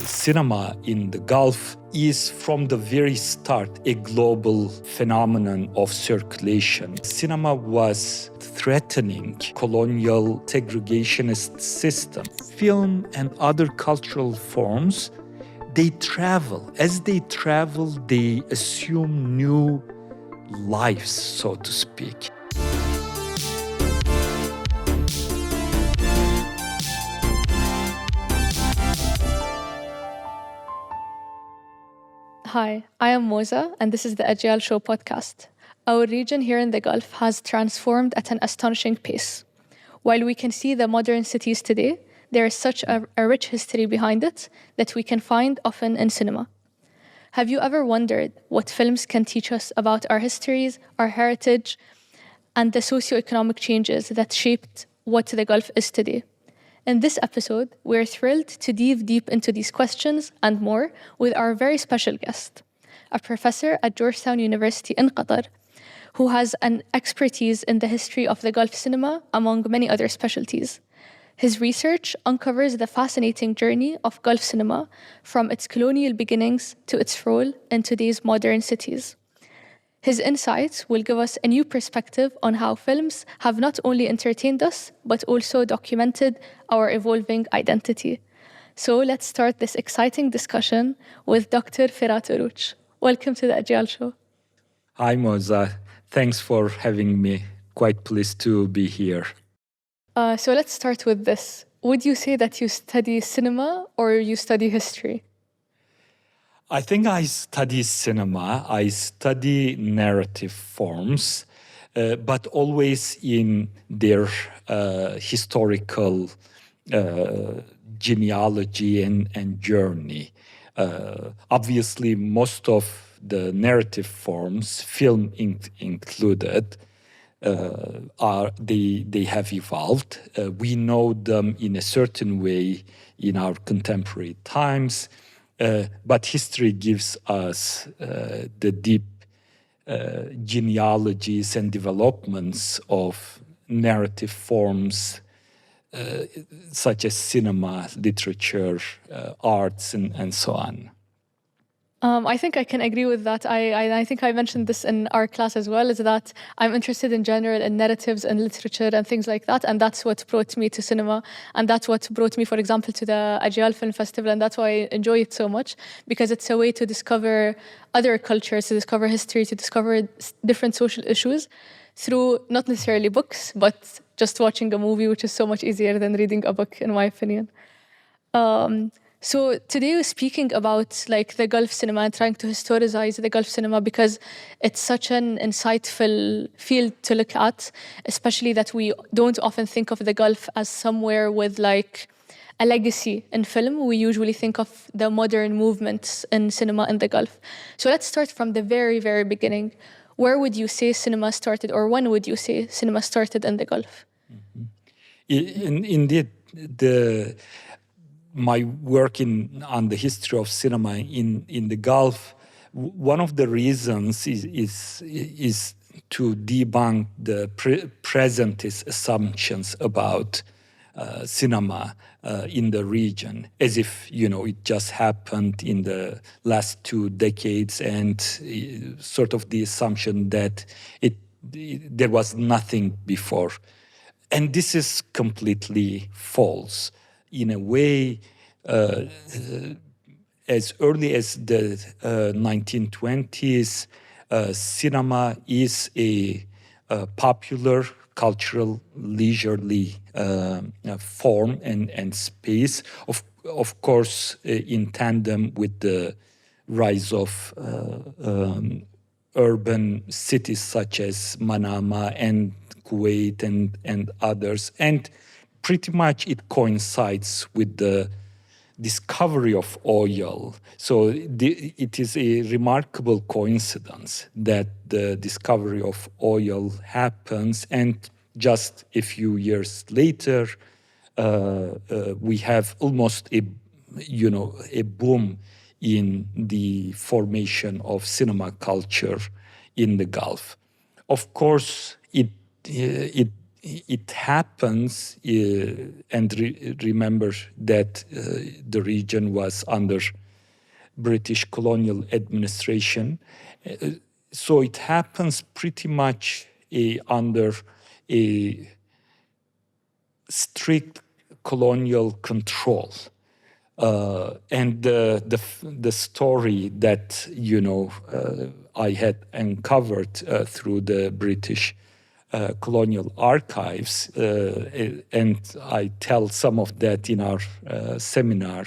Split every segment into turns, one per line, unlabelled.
cinema in the Gulf is from the very start a global phenomenon of circulation. Cinema was threatening colonial segregationist system. Film and other cultural forms, they travel. As they travel, they assume new lives, so to speak.
Hi, I am Moza, and this is the Ajyal Show podcast. Our region here in the Gulf has transformed at an astonishing pace. While we can see the modern cities today, there is such a rich history behind it that we can find often in cinema. Have you ever wondered what films can teach us about our histories, our heritage, and the socioeconomic changes that shaped what the Gulf is today? In this episode, we're thrilled to dive deep into these questions and more with our very special guest, a professor at Georgetown University in Qatar, who has an expertise in the history of the Gulf cinema, among many other specialties. His research uncovers the fascinating journey of Gulf cinema from its colonial beginnings to its role in today's modern cities. His insights will give us a new perspective on how films have not only entertained us, but also documented our evolving identity. So let's start this exciting discussion with Dr. Firat Oruc. Welcome to the Ajyal Show.
Hi, Moza. Thanks for having me. Quite pleased to be here.
So let's start with this. Would you say that you study cinema or you study history?
I think I study cinema. I study narrative forms, but always in their historical genealogy and journey. Obviously, most of the narrative forms, film included, they have evolved. We know them in a certain way in our contemporary times. But history gives us the deep genealogies and developments of narrative forms such as cinema, literature, arts, and so on.
I think I can agree with that. I think I mentioned this in our class as well, is that I'm interested in general in narratives and literature and things like that. And that's what brought me to cinema. And that's what brought me, for example, to the Ajyal Film Festival. And that's why I enjoy it so much, because it's a way to discover other cultures, to discover history, to discover different social issues through not necessarily books, but just watching a movie, which is so much easier than reading a book, in my opinion. So today we're speaking about like the Gulf cinema and trying to historicize the Gulf cinema because it's such an insightful field to look at, especially that we don't often think of the Gulf as somewhere with like a legacy in film. We usually think of the modern movements in cinema in the Gulf. So let's start from the very, very beginning. Where would you say cinema started, or when would you say cinema started in the Gulf?
Mm-hmm. Indeed, my work on the history of cinema in the Gulf, one of the reasons is to debunk the presentist assumptions about cinema in the region, as if it just happened in the last 2 decades, and sort of the assumption that there was nothing before, and this is completely false. In a way, as early as the 1920s, cinema is a popular cultural, leisurely form and space. Of course, in tandem with the rise of urban cities such as Manama and Kuwait and others, and pretty much it coincides with the discovery of oil. So it is a remarkable coincidence that the discovery of oil happens, and just a few years later, we have almost a boom in the formation of cinema culture in the Gulf. Of course, it it happens, and remember that the region was under British colonial administration. So it happens pretty much under a strict colonial control. And the story that, I had uncovered through the British colonial archives, and I tell some of that in our seminar,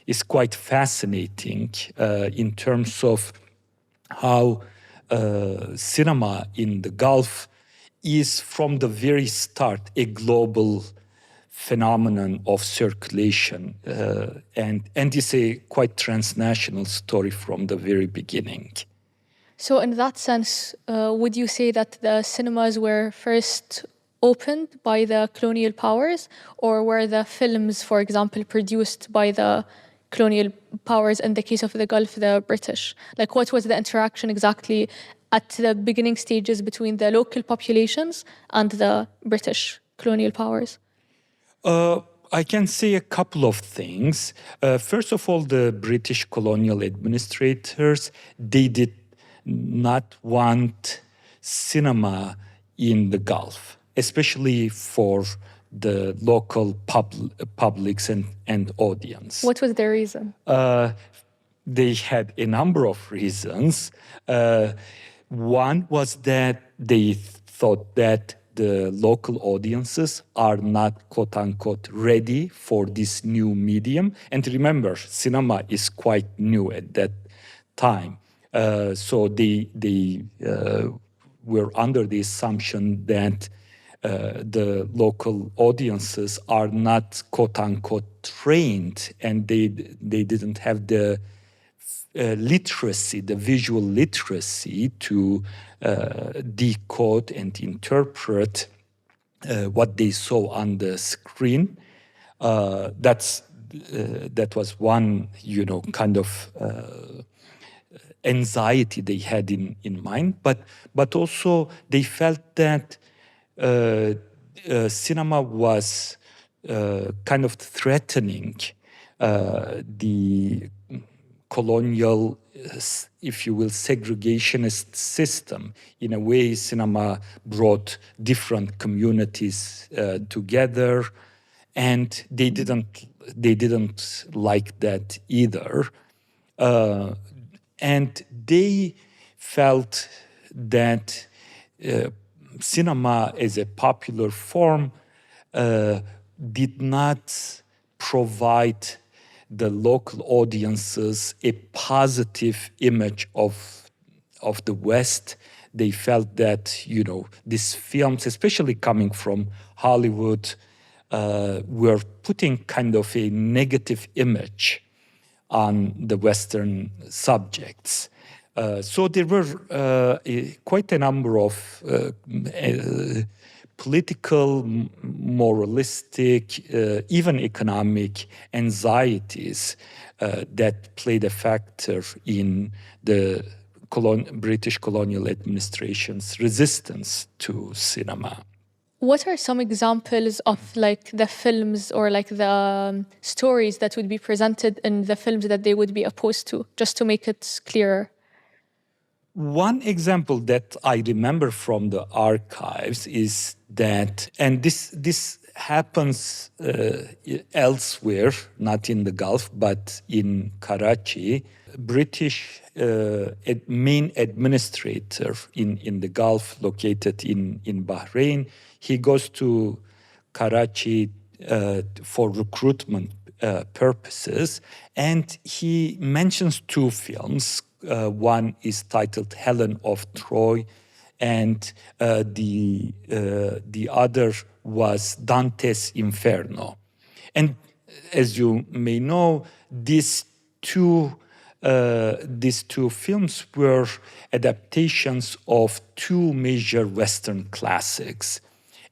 is quite fascinating in terms of how cinema in the Gulf is from the very start a global phenomenon of circulation, and is a quite transnational story from the very beginning.
So in that sense, would you say that the cinemas were first opened by the colonial powers, or were the films, for example, produced by the colonial powers, in the case of the Gulf, the British? Like, what was the interaction exactly at the beginning stages between the local populations and the British colonial powers?
I can say a couple of things. First of all, the British colonial administrators, they did not want cinema in the Gulf, especially for the local publics and audience.
What was their reason?
They had a number of reasons. One was that they thought that the local audiences are not, quote unquote, ready for this new medium. And remember, cinema is quite new at that time. So they were under the assumption that the local audiences are not, quote unquote, trained, and they didn't have the literacy, the visual literacy to decode and interpret what they saw on the screen. That was one, kind of anxiety they had in mind, but also they felt that cinema was kind of threatening the colonial, if you will, segregationist system. In a way, cinema brought different communities together, and they didn't like that either. And they felt that cinema as a popular form did not provide the local audiences a positive image of the West. They felt that, these films, especially coming from Hollywood, were putting kind of a negative image on the Western subjects. So there were quite a number of political, moralistic, even economic anxieties that played a factor in the British colonial administration's resistance to cinema.
What are some examples of the films or the stories that would be presented in the films that they would be opposed to, just to make it clearer?
One example that I remember from the archives is that, and this happens elsewhere, not in the Gulf, but in Karachi, British main administrator in the Gulf, located in Bahrain, he goes to Karachi for recruitment purposes, and he mentions two films. One is titled Helen of Troy, and the other was Dante's Inferno. And as you may know, these two films were adaptations of two major Western classics.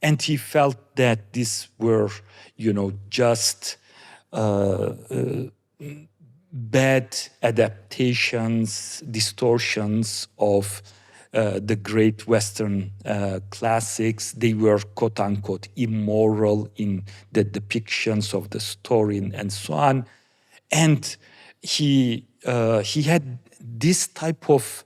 And he felt that these were, just bad adaptations, distortions of the great Western classics. They were quote unquote immoral in the depictions of the story and so on. And he had this type of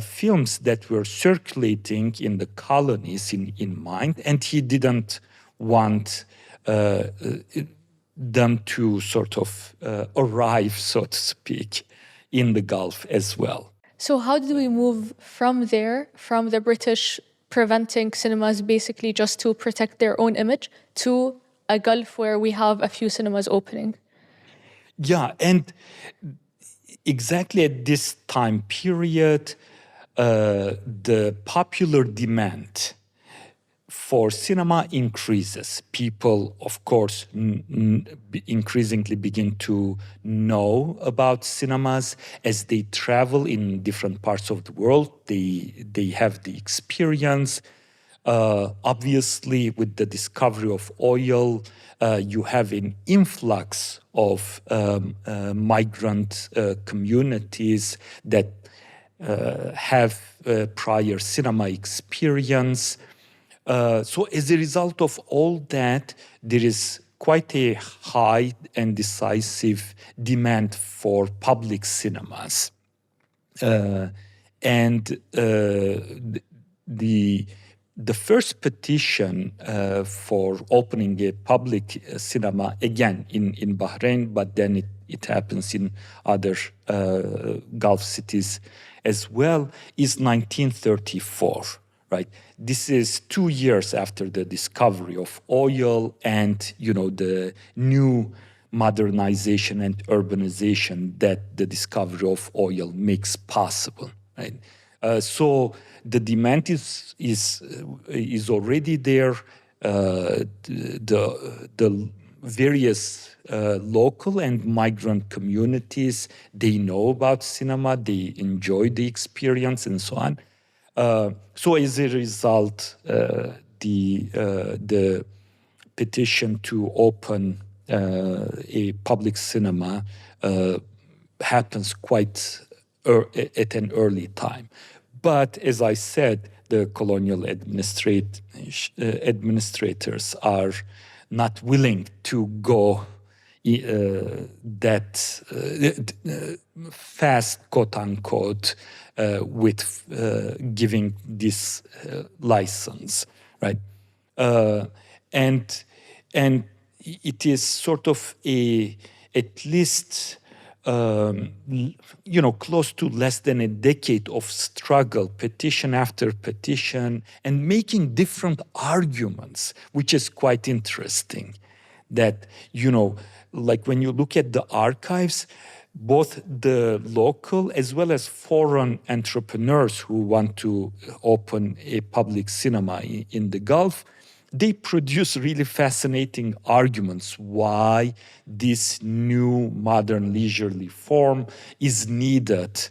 films that were circulating in the colonies in mind, and he didn't want them to sort of arrive, so to speak, in the Gulf as well.
So how did we move from there, from the British preventing cinemas basically just to protect their own image, to a Gulf where we have a few cinemas opening?
Yeah, and exactly at this time period, the popular demand for cinema increases. People, of course, increasingly begin to know about cinemas as they travel in different parts of the world. They have the experience. Obviously, with the discovery of oil, you have an influx of migrant communities that have prior cinema experience. So as a result of all that, there is quite a high and decisive demand for public cinemas. And the first petition for opening a public cinema, again in Bahrain, but then it happens in other Gulf cities as well, is 1934, right? This is 2 years after the discovery of oil and, the new modernization and urbanization that the discovery of oil makes possible, right? So the demand is already there. The various local and migrant communities, they know about cinema, they enjoy the experience, and so on. So as a result, the petition to open a public cinema happens quite at an early time. But as I said, the colonial administrators are not willing to go that fast, quote unquote, with giving this license, right? And it is sort of at least close to less than a decade of struggle, petition after petition, and making different arguments, which is quite interesting. That, like when you look at the archives, both the local as well as foreign entrepreneurs who want to open a public cinema in the Gulf, they produce really fascinating arguments why this new modern leisurely form is needed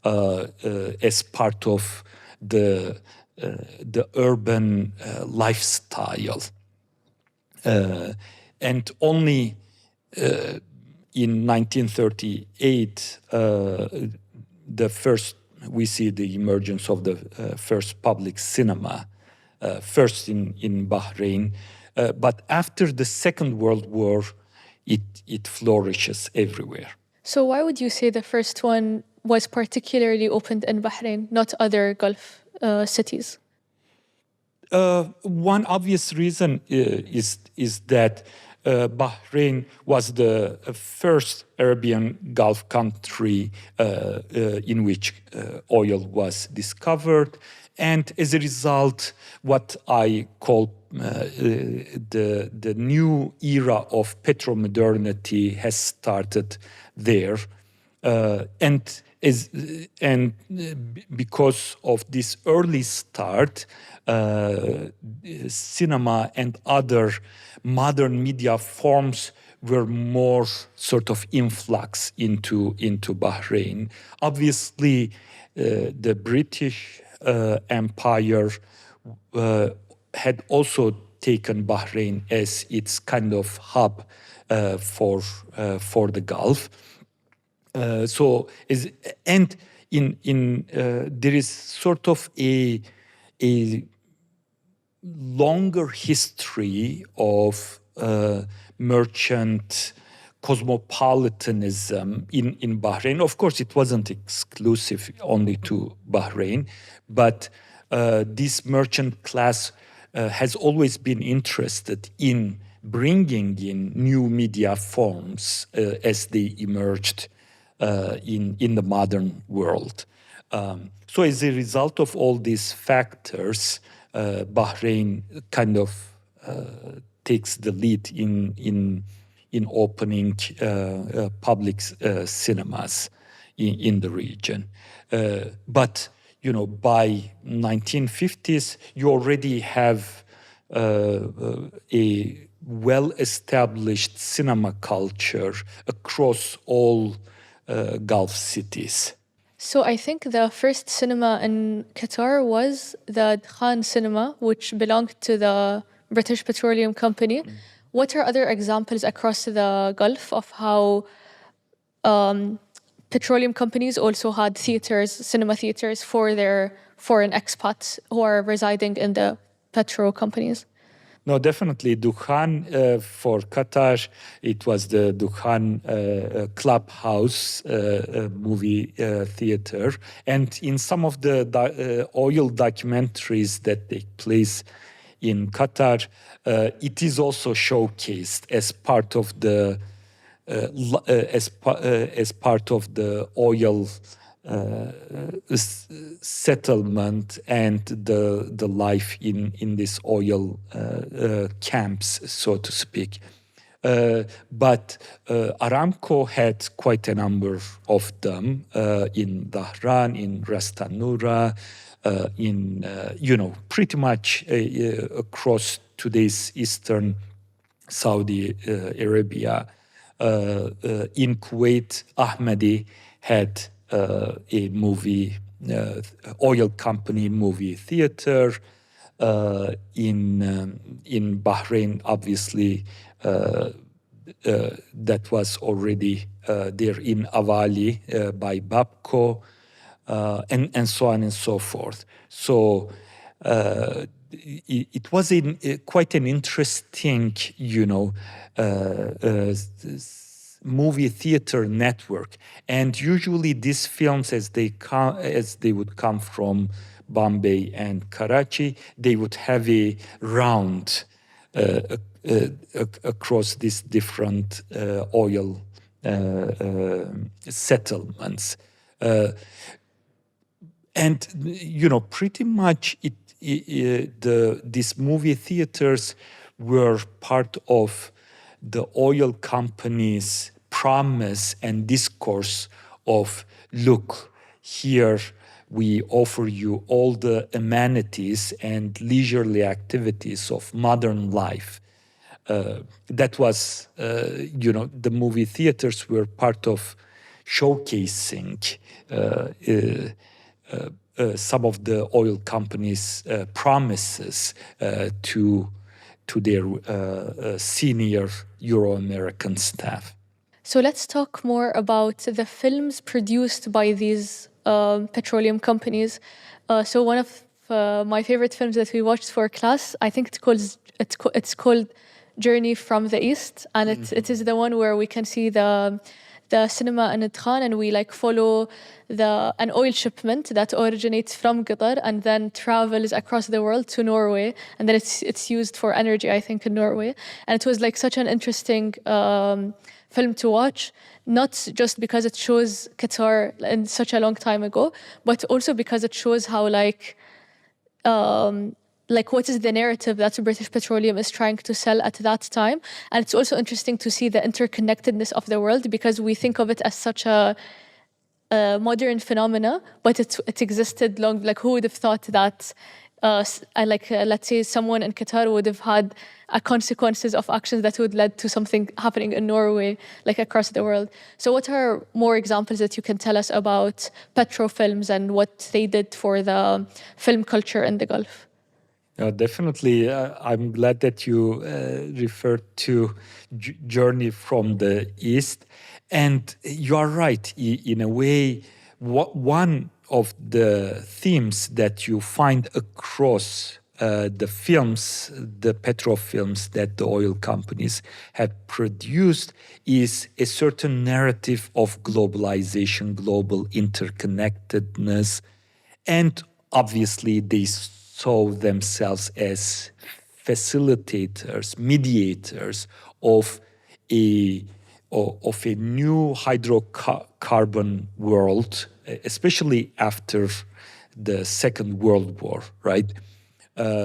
as part of the urban lifestyle. And only in 1938, we see the emergence of the first public cinema. First in Bahrain, but after the Second World War, it flourishes everywhere.
So why would you say the first one was particularly opened in Bahrain, not other Gulf cities?
One obvious reason is that Bahrain was the first Arabian Gulf country in which oil was discovered. And as a result, what I call the new era of petromodernity has started there, and because of this early start, cinema and other modern media forms were more sort of influx into Bahrain. Obviously, the British Empire had also taken Bahrain as its kind of hub for the Gulf. And there is sort of a longer history of merchant cosmopolitanism in Bahrain. Of course, it wasn't exclusive only to Bahrain, but this merchant class has always been interested in bringing in new media forms as they emerged in the modern world. So as a result of all these factors, Bahrain kind of takes the lead in opening public cinemas in the region. But by 1950s, you already have a well-established cinema culture across all Gulf cities.
So I think the first cinema in Qatar was the Khan Cinema, which belonged to the British Petroleum Company. What are other examples across the Gulf of how petroleum companies also had theaters, cinema theaters for their foreign expats who are residing in the petro companies?
No, definitely. Dukhan for Qatar, it was the Dukhan Clubhouse movie theater. And in some of the oil documentaries that take place in Qatar, it is also showcased as part of the oil settlement and the life in these oil camps, so to speak. But Aramco had quite a number of them in Dhahran, in Ras Tanura, pretty much across today's eastern Saudi Arabia. In Kuwait, Ahmadi had a movie, oil company movie theater. In Bahrain, obviously, that was already there in Awali by Babco, and so on and so forth. So it was quite an interesting, movie theater network, and usually these films, as they would come from Bombay and Karachi, they would have a round across these different oil settlements, and pretty much these movie theaters were part of the oil company's promise and discourse of, look, here we offer you all the amenities and leisurely activities of modern life. That was, the movie theaters were part of showcasing some of the oil companies' promises to their senior Euro-American staff.
So let's talk more about the films produced by these petroleum companies. So one of my favorite films that we watched for class, I think it's called Journey from the East, and it is the one where we can see the cinema in Khan, and we follow an oil shipment that originates from Qatar and then travels across the world to Norway, and then it's used for energy, I think, in Norway. And it was such an interesting film to watch, not just because it shows Qatar in such a long time ago, but also because it shows how what is the narrative that British Petroleum is trying to sell at that time. And it's also interesting to see the interconnectedness of the world, because we think of it as such a modern phenomena, but it existed long. Who would have thought that let's say someone in Qatar would have had consequences of actions that would lead to something happening in Norway, across the world. So what are more examples that you can tell us about petro films and what they did for the film culture in the Gulf?
Definitely. I'm glad that you referred to Journey from the East. And you are right. In a way, one of the themes that you find across the films, the petrofilms that the oil companies have produced, is a certain narrative of globalization, global interconnectedness, and obviously they saw themselves as facilitators, mediators of a new hydrocarbon world, especially after the Second World War, right?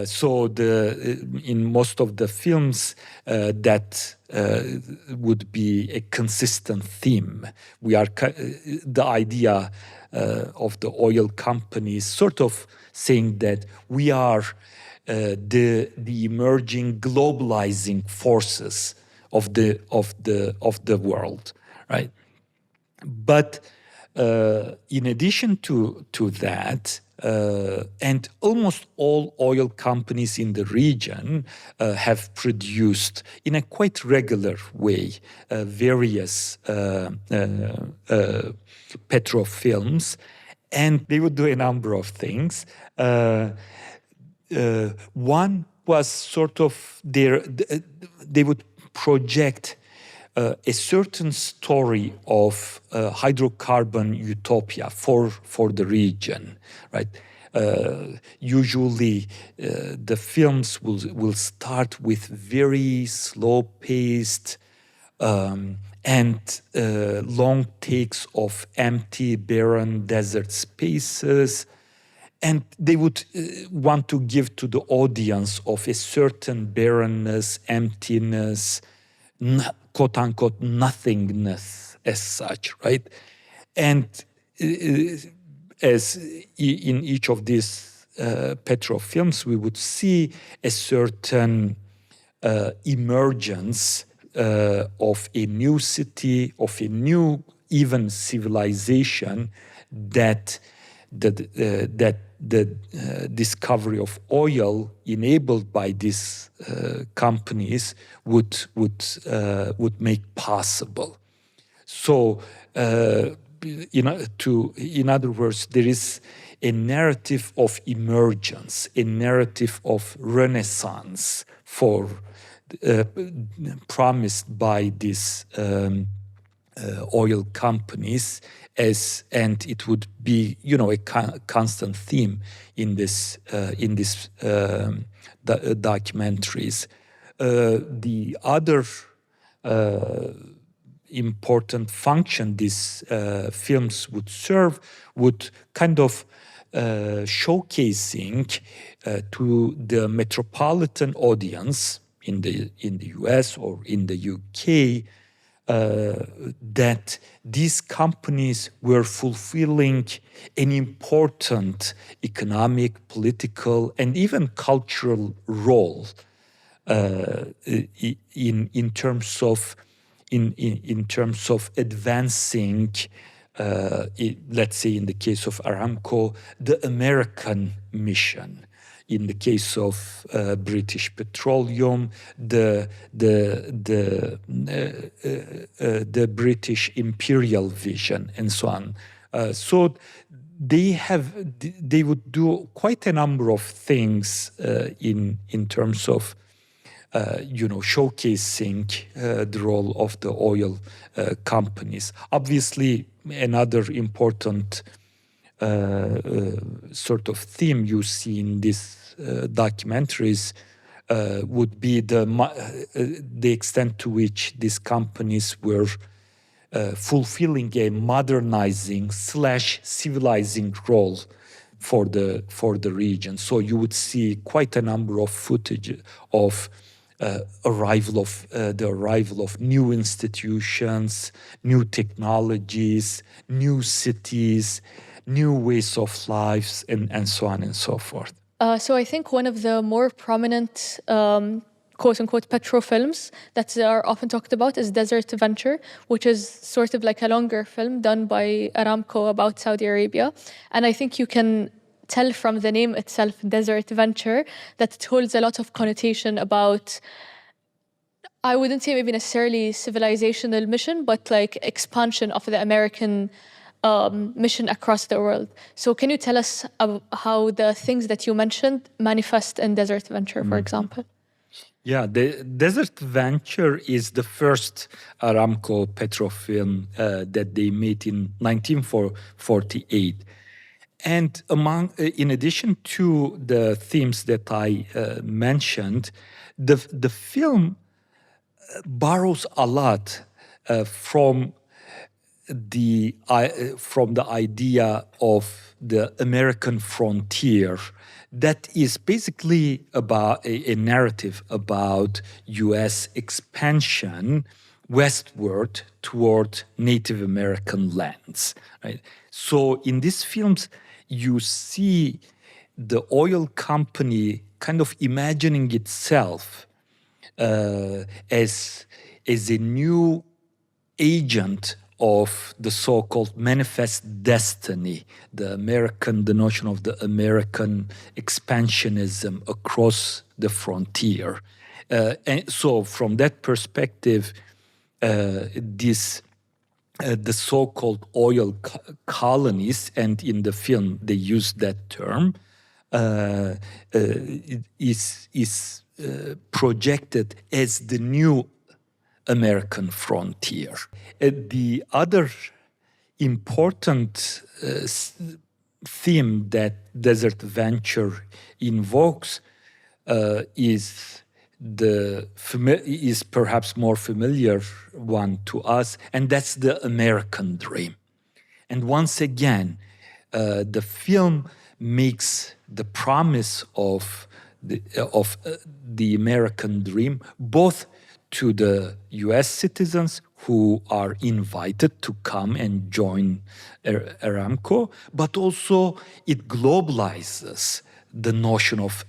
So in most of the films, that would be a consistent theme. The idea of the oil companies sort of saying that we are the emerging globalizing forces of the world, right? But in addition to that, and almost all oil companies in the region have produced in a quite regular way various petrofilms, and they would do a number of things. One was sort of they would project a certain story of hydrocarbon utopia for the region, right? Usually, the films will start with very slow-paced and long takes of empty, barren desert spaces. And they would want to give to the audience of a certain barrenness, emptiness, quote-unquote nothingness as such, right? And as in each of these petrofilms, we would see a certain emergence of a new city, of a new even civilization that the discovery of oil enabled by these companies would make possible. So, in other words, there is a narrative of emergence, a narrative of renaissance promised by these oil companies, and it would be a constant theme in this documentaries. The other important function these films would serve would kind of showcasing to the metropolitan audience in the US or in the UK that these companies were fulfilling an important economic, political, and even cultural role in terms of advancing, let's say in the case of Aramco, the American mission. In the case of British Petroleum, the British imperial vision, and so on. So they would do quite a number of things in terms of showcasing the role of the oil companies. Obviously, another important sort of theme you see in these documentaries would be the extent to which these companies were fulfilling a modernizing / civilizing role for the region. So you would see quite a number of footage of the arrival of new institutions, new technologies, new cities, new ways of lives, and so on and so forth.
So I think one of the more prominent quote-unquote petrofilms that are often talked about is Desert Venture, which is sort of like a longer film done by Aramco about Saudi Arabia. And I think you can tell from the name itself, Desert Venture, that it holds a lot of connotation about, I wouldn't say maybe necessarily civilizational mission, but like expansion of the American mission across the world. So can you tell us how the things that you mentioned manifest in Desert Venture, for example?
Yeah, the Desert Venture is the first Aramco petro film that they made in 1948. And in addition to the themes that I mentioned, the film borrows a lot from the idea of the American frontier that is basically about a narrative about U.S. expansion westward toward Native American lands. Right? So in these films, you see the oil company kind of imagining itself as a new agent of the so-called manifest destiny, the notion of the American expansionism across the frontier. And so from that perspective, the so-called oil colonies, and in the film they use that term, is projected as the new American frontier. The other important theme that Desert Venture invokes is perhaps more familiar one to us, and that's the American dream. And once again, the film makes the promise of the American dream both to the U.S. citizens who are invited to come and join Aramco, but also it globalizes the notion of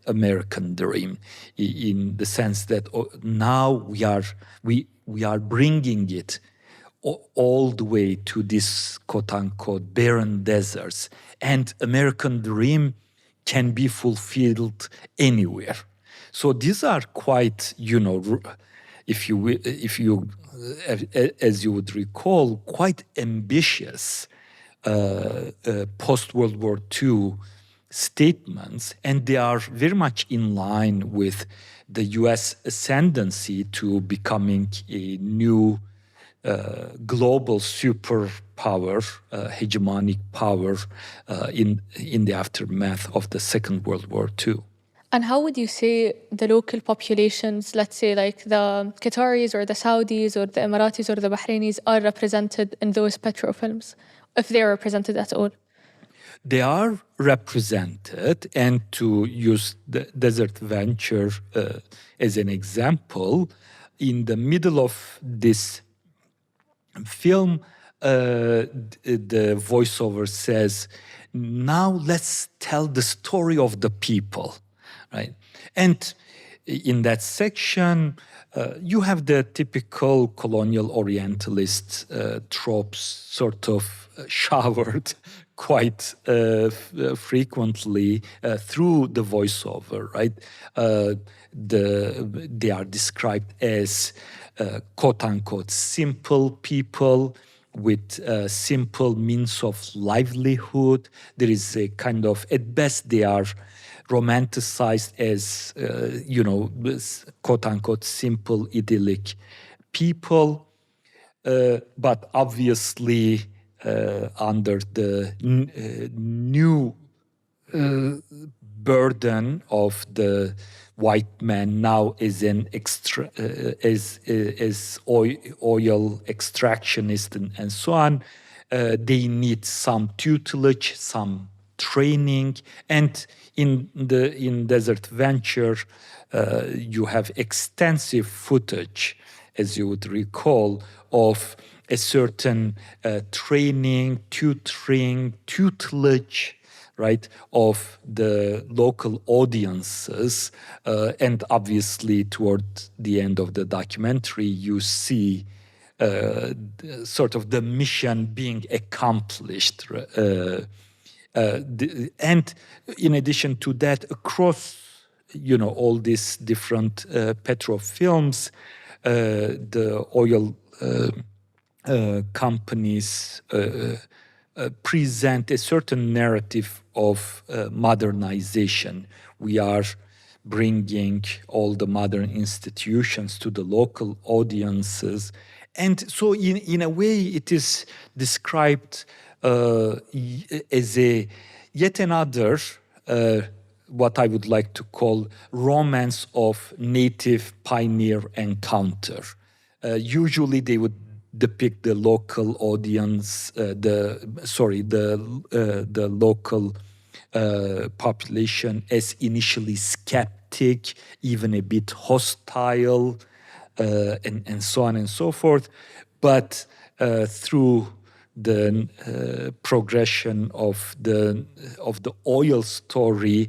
American dream in the sense that now we are bringing it all the way to this quote-unquote barren deserts, and American dream can be fulfilled anywhere. So these are quite, if you, as you would recall, quite ambitious post-World War II statements, and they are very much in line with the U.S. ascendancy to becoming a new global superpower, hegemonic power in the aftermath of the Second World War II.
And how would you say the local populations, let's say like the Qataris or the Saudis or the Emiratis or the Bahrainis, are represented in those petro films, if they are represented at all?
They are represented, and to use the Desert Venture as an example, in the middle of this film, the voiceover says, "Now let's tell the story of the people." Right? And in that section, you have the typical colonial Orientalist tropes sort of showered quite frequently through the voiceover, right? They are described as quote-unquote simple people with simple means of livelihood. There is a kind of, at best, they are romanticized as, quote-unquote simple, idyllic people. But obviously, under the new burden of the white man now as an as oil extractionist and so on, they need some tutelage, some training, and in Desert Venture, you have extensive footage, as you would recall, of a certain training, tutoring, tutelage, right, of the local audiences. And obviously, toward the end of the documentary, you see sort of the mission being accomplished. And in addition to that, across all these different petro films, the oil companies present a certain narrative of modernization. We are bringing all the modern institutions to the local audiences. And so in a way, it is described as a yet another what I would like to call romance of native pioneer encounter. Usually they would depict the local audience, the local population as initially skeptic, even a bit hostile, and so on and so forth. But through the progression of the oil story,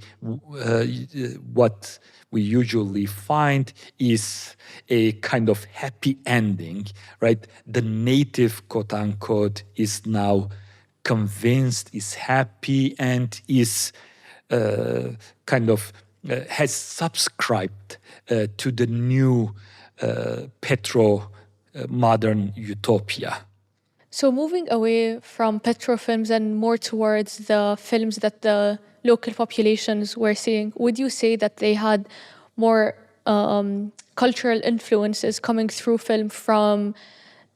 what we usually find is a kind of happy ending, right? The native, quote unquote, is now convinced, is happy, and is has subscribed to the new modern utopia.
So moving away from petro films and more towards the films that the local populations were seeing, would you say that they had more cultural influences coming through film from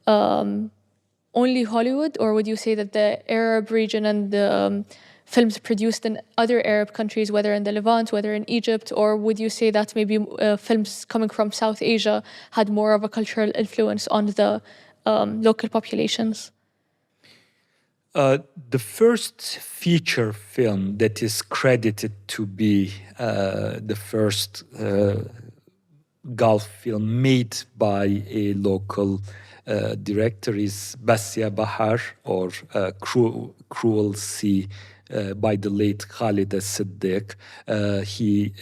only Hollywood, or would you say that the Arab region and the films produced in other Arab countries, whether in the Levant, whether in Egypt, or would you say that maybe films coming from South Asia had more of a cultural influence on the local populations?
The first feature film that is credited to be the first Gulf film made by a local director is Basya Bahar, or Cruel Sea, by the late Khalid Siddiq. He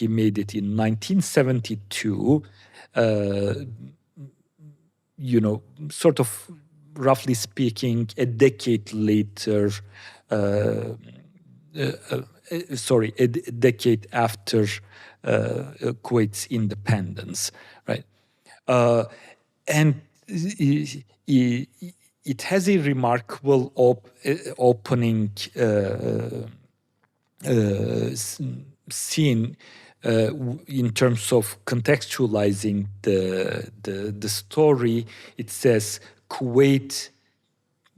made it in 1972. Sort of, roughly speaking, a decade later, a decade after Kuwait's independence, right? And it has a remarkable opening scene in terms of contextualizing the story. It says Kuwait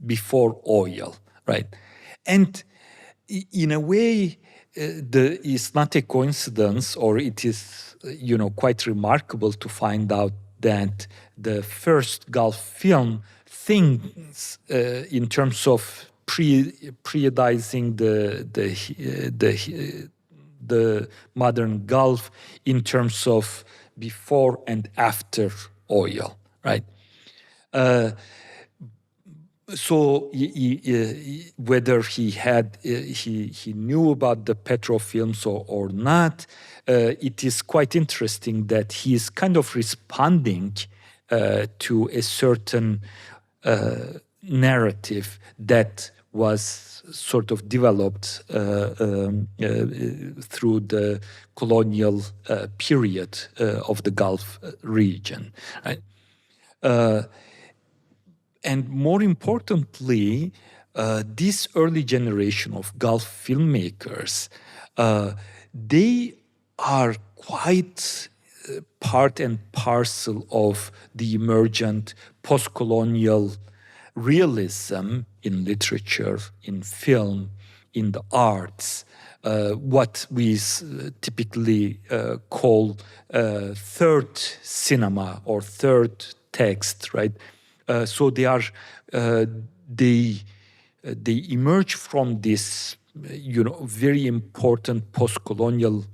before oil, right? And in a way, it's not a coincidence, or it is, quite remarkable to find out that the first Gulf film thinks in terms of periodizing the modern Gulf in terms of before and after oil, right? So whether he knew about the petro films or not, it is quite interesting that he is kind of responding to a certain narrative that was sort of developed through the colonial period of the Gulf region, right? And more importantly, this early generation of Gulf filmmakers, they are quite part and parcel of the emergent post-colonial realism in literature, in film, in the arts, what we typically call third cinema or third text, right? So they emerge from this, very important post-colonial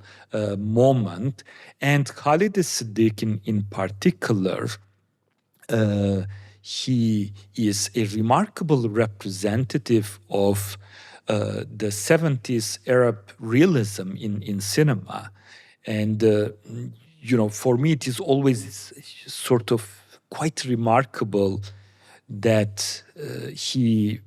moment, and Khalid Siddiq in particular, he is a remarkable representative of the 70s Arab realism in cinema, and for me it is always sort of quite remarkable that he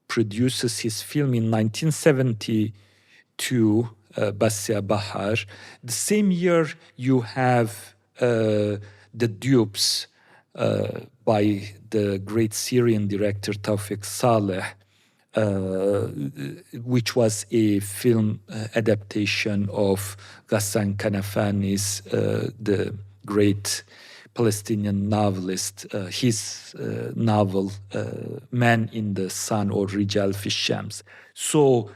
produces his film in 1972, Basya Bahar. The same year you have The Dupes by the great Syrian director Tawfiq Saleh, which was a film adaptation of Ghassan Kanafani's, the great Palestinian novelist, his novel, Man in the Sun or Rijal fi Shams. So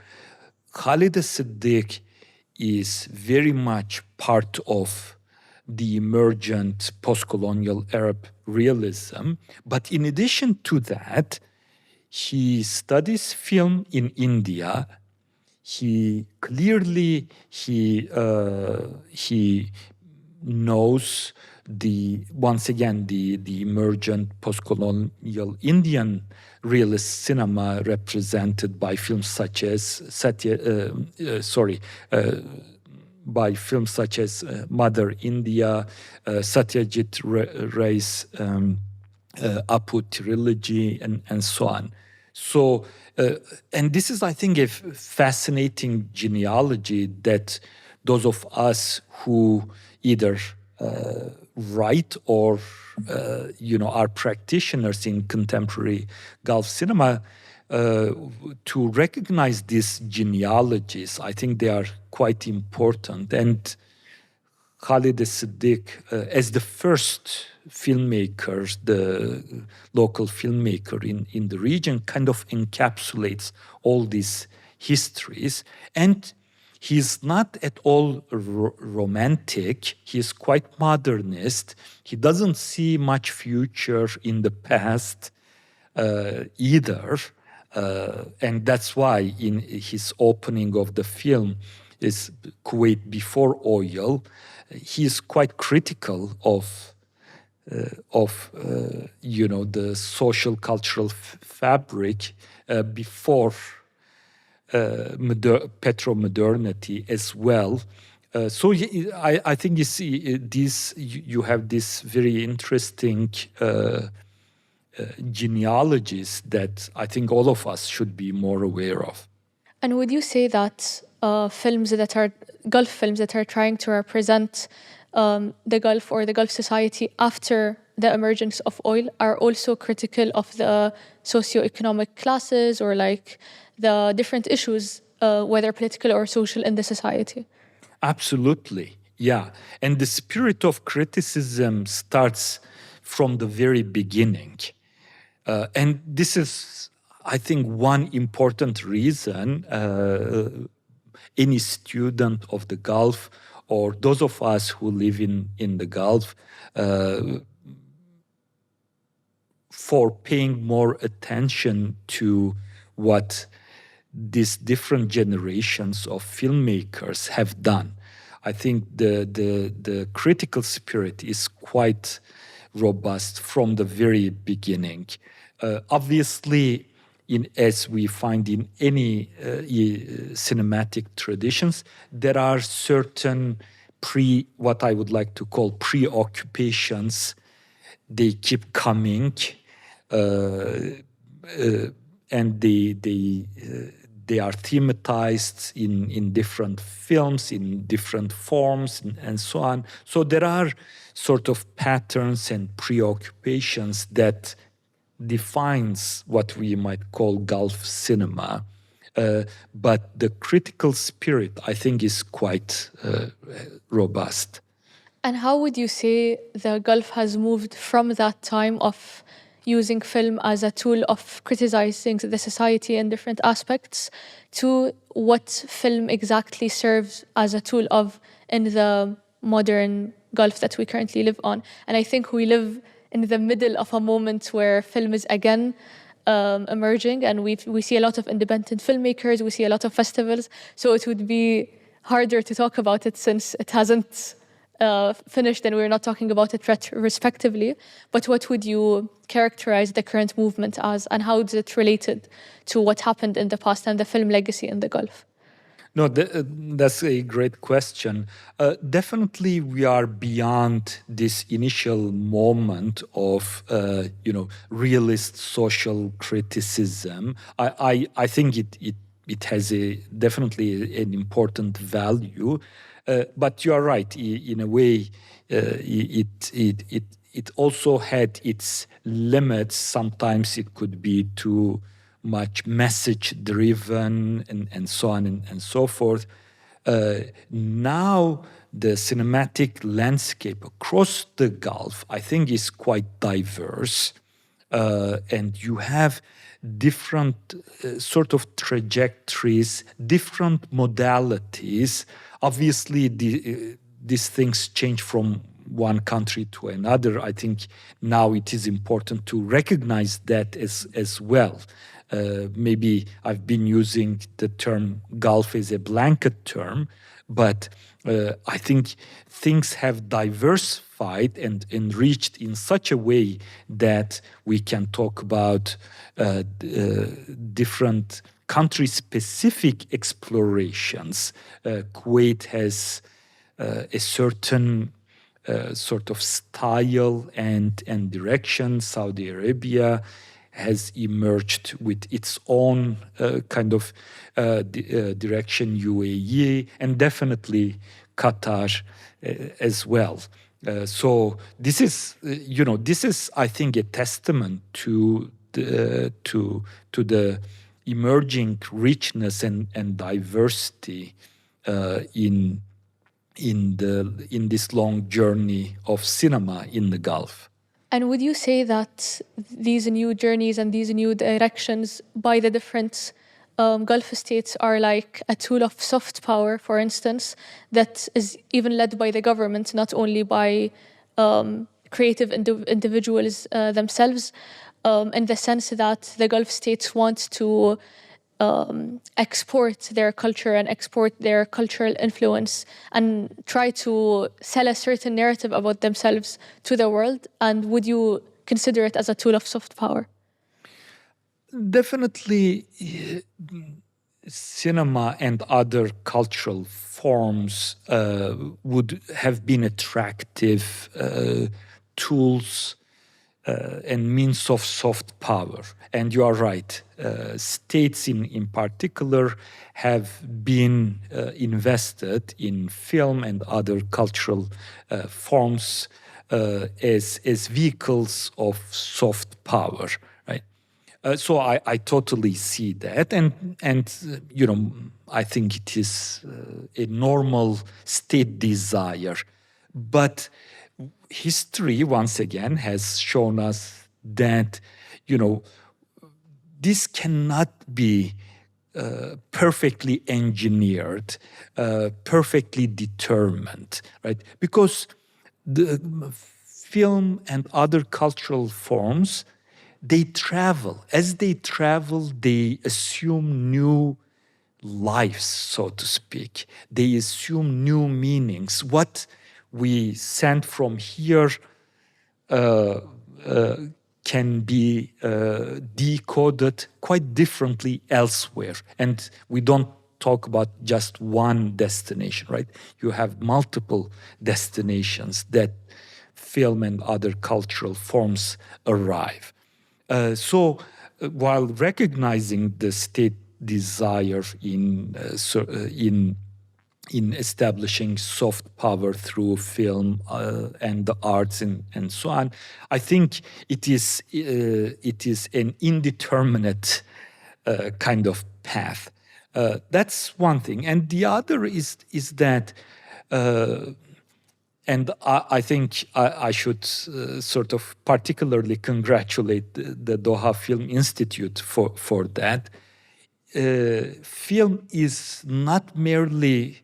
Khalid Siddiq is very much part of the emergent post-colonial Arab realism. But in addition to that, he studies film in India. He clearly he knows once again the emergent post-colonial Indian realist cinema represented by films such as by films such as Mother India, Satyajit Ray's Apu trilogy, and so on. So, and this is, I think, a fascinating genealogy that those of us who either write or are practitioners in contemporary Gulf cinema, to recognize these genealogies, I think they are quite important. And Khalid Siddiq, as the first filmmaker, the local filmmaker in the region, kind of encapsulates all these histories. And he's not at all romantic. He's quite modernist. He doesn't see much future in the past either. And that's why in his opening of the film is Kuwait before oil, he's quite critical of the social cultural fabric before petro-modernity as well. So I think you see you have this very interesting genealogies that I think all of us should be more aware of.
And would you say that films that are Gulf films that are trying to represent the Gulf or the Gulf society after the emergence of oil are also critical of the socioeconomic classes or like the different issues, whether political or social, in the society?
Absolutely, yeah. And the spirit of criticism starts from the very beginning. And this is, I think, one important reason any student of the Gulf or those of us who live in the Gulf for paying more attention to what these different generations of filmmakers have done. I think the critical spirit is quite robust from the very beginning. Obviously, as we find in any cinematic traditions, there are certain what I would like to call preoccupations. They keep coming, and they are thematized in different films, in different forms, and so on. So there are sort of patterns and preoccupations that defines what we might call Gulf cinema. But the critical spirit, I think, is quite robust.
And how would you say the Gulf has moved from that time of using film as a tool of criticizing the society in different aspects to what film exactly serves as a tool of in the modern Gulf that we currently live on? And I think we live in the middle of a moment where film is again emerging, and we see a lot of independent filmmakers, we see a lot of festivals, so it would be harder to talk about it since it hasn't finished and we're not talking about it retrospectively. But what would you characterize the current movement as, and how is it related to what happened in the past and the film legacy in the Gulf?
No, that's a great question. Definitely, we are beyond this initial moment of, realist social criticism. I think it has definitely an important value. But you are right. In a way, it it also had its limits. Sometimes it could be too much message-driven and so on and so forth. Now, the cinematic landscape across the Gulf, I think, is quite diverse. And you have different sort of trajectories, different modalities. Obviously, these things change from one country to another. I think now it is important to recognize that as well. Maybe I've been using the term Gulf as a blanket term, but I think things have diversified and enriched in such a way that we can talk about different country-specific explorations. Kuwait has a certain sort of style and direction. Saudi Arabia has emerged with its own kind of direction, UAE, and definitely Qatar as well. So this is, I think, a testament to the emerging richness and diversity in this long journey of cinema in the Gulf.
And would you say that these new journeys and these new directions by the different Gulf states are like a tool of soft power, for instance, that is even led by the government, not only by creative individuals themselves, in the sense that the Gulf states want to export their culture and export their cultural influence and try to sell a certain narrative about themselves to the world? And would you consider it as a tool of soft power?
Definitely, cinema and other cultural forms would have been attractive tools and means of soft power. And you are right. States in particular have been invested in film and other cultural forms as vehicles of soft power, right? So I totally see that. And I think it is a normal state desire. But history, once again, has shown us that, this cannot be perfectly engineered, perfectly determined, right? Because the film and other cultural forms, they travel. As they travel, they assume new lives, so to speak. They assume new meanings. What we send from here can be decoded quite differently elsewhere. And we don't talk about just one destination, right? You have multiple destinations that film and other cultural forms arrive. So while recognizing the state desire in establishing soft power through film and the arts and so on, I think it is an indeterminate kind of path. That's one thing, and the other is that. And I think I should sort of particularly congratulate the Doha Film Institute for that. Film is not merely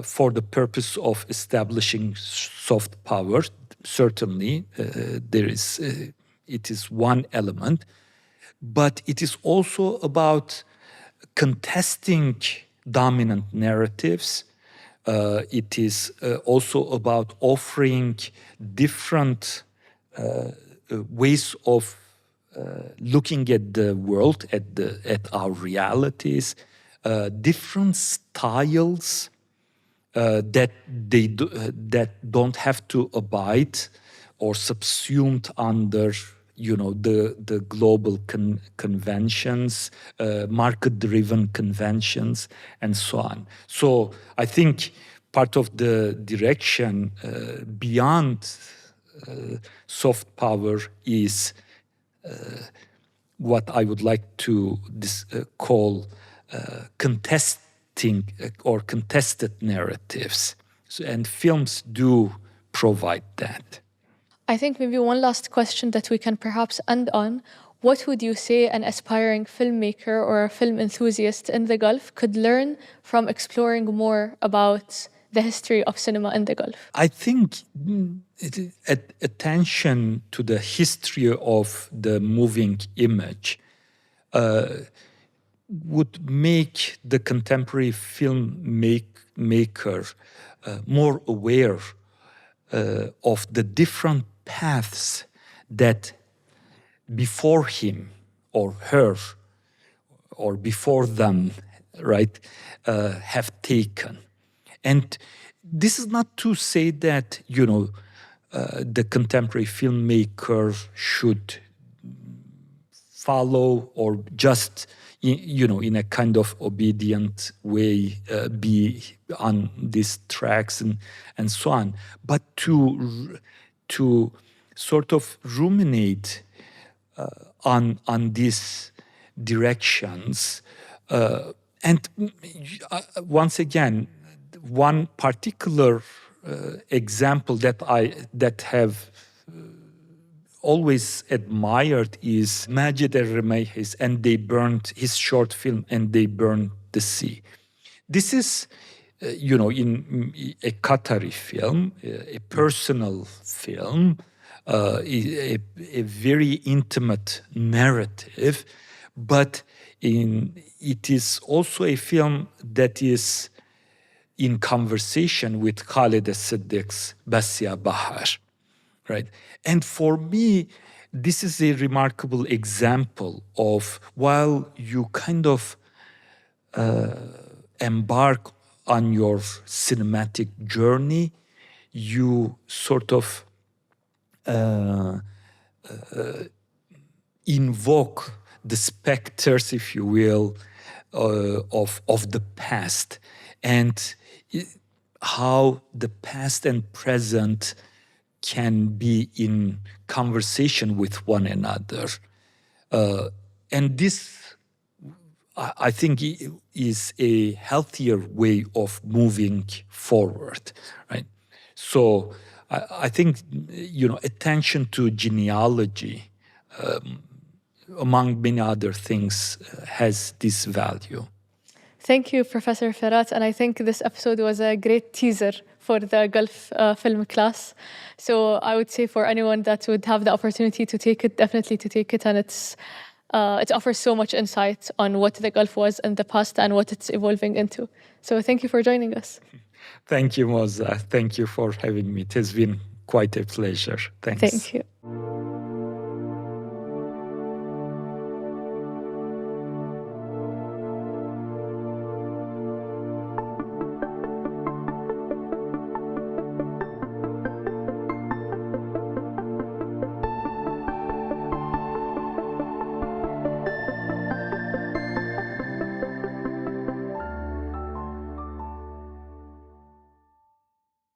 for the purpose of establishing soft power. Certainly, it is one element, but it is also about contesting dominant narratives. It is also about offering different ways of looking at the world, at our realities, different styles that don't have to abide or subsumed under the global conventions, market-driven conventions, and so on. So I think part of the direction beyond soft power is what I would like to call contesting or contested narratives. And films do provide that.
I think maybe one last question that we can perhaps end on. What would you say an aspiring filmmaker or a film enthusiast in the Gulf could learn from exploring more about the history of cinema in the Gulf?
I think attention to the history of the moving image would make the contemporary filmmaker more aware of the different paths that before him or her or before them, right, have taken. And this is not to say that, the contemporary filmmaker should follow or just, in a kind of obedient way, be on these tracks and so on, but to sort of ruminate on these directions. And once again, one particular example that have always admired is Majid al-Remaihi's And They Burned, his short film, And They Burned the Sea. This is, in a Qatari film, a personal film, a very intimate narrative, but it is also a film that is in conversation with Khaled Siddiq's Basya Bahar, right? And for me, this is a remarkable example of, while you kind of embark on your cinematic journey, you sort of invoke the specters, if you will, of the past, and how the past and present can be in conversation with one another. And this, I think, is a healthier way of moving forward, right? So I think, attention to genealogy, among many other things, has this value.
Thank you, Professor Firat. And I think this episode was a great teaser for the Gulf film class. So I would say for anyone that would have the opportunity to take it, definitely to take it. And it offers so much insight on what the Gulf was in the past and what it's evolving into. So thank you for joining us.
Thank you, Moza. Thank you for having me. It has been quite a pleasure. Thanks.
Thank you.